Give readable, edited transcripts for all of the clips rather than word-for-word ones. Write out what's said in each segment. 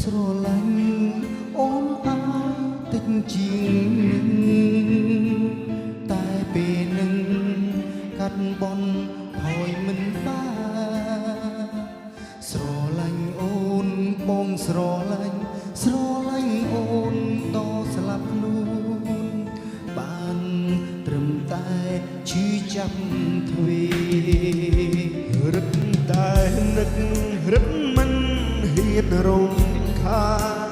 ស្រឡាញ់អូនអាយតិចជាងតែពេលនឹងកាត់បន់ហើយមិនបានស្រឡាញ់អូនបងស្រឡាញ់អូនតស្លាប់ខ្លួនបានត្រឹមតែឈឺចាប់ទ្វេរឹតតែនឹករឹតមិនហ៊ានរំខាន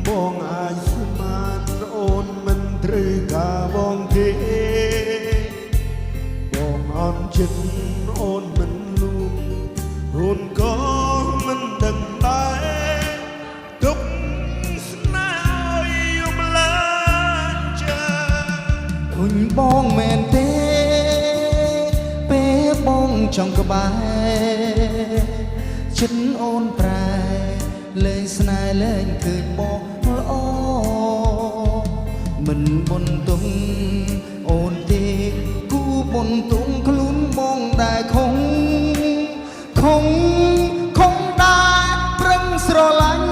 បងអាចស្មានអូនមិនត្រូវការបងទេបងអន់ចិត្តអូនមិនលួងអូនក៏មិនដឹងដែរទុកស្នេហ៍ឲ្យយំឡានចាឃើញបងមែនទេពេលបងចង់ក្បែរចិត្តអូនប្រែលែងស្នេហ៍លែងឃើញបងល្អមិនបុនទុំអូនទេគូបុនទុំខ្លួនបងដែលខំដែរប្រឹងស្រឡាញ់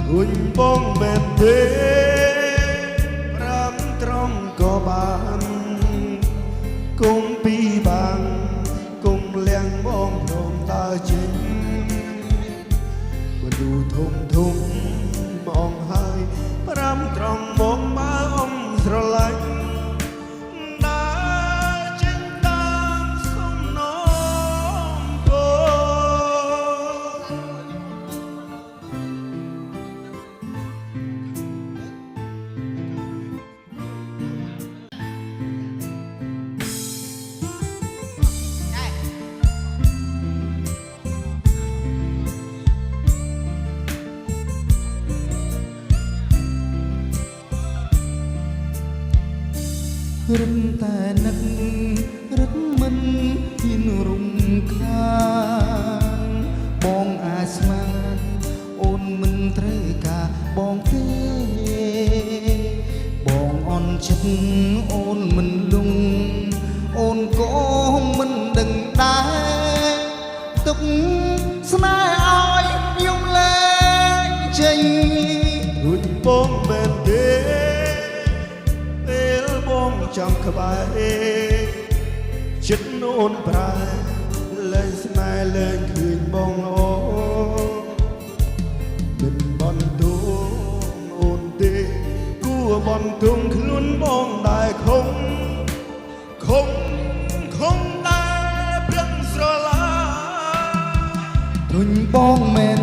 ឃើញបងមែនទេប្រាំត្រង់ក៏បានគុំពីបាំងគុំលៀងបងព្រមតើចេញមនុស្សធំបងហើយប្រាំត្រង់មកបើអងស្រឡាញ់ដើរចេញតាមសំណងគោរឹតតែនឹករឹតមិនហ៊ានរំខានបងអាចស្មានអូនមិនត្រូវការបងទេបងអន់ចិត្តអូនមិនលងអូនក៏មិនដឹងដែរទុកស្នេហ៍ឲ្យយំលែងចេញរួចបងមែនទេបងចាំក្បែរចិត្តអូនប្រែលែងស្នេហ៍លែងឃើញបងល្អមិនបន់ទូអូនទេគួរបន់ទុំខ្លួនបងដែលខំតែប្រឹងស្រឡាញ់ទុញបងមែន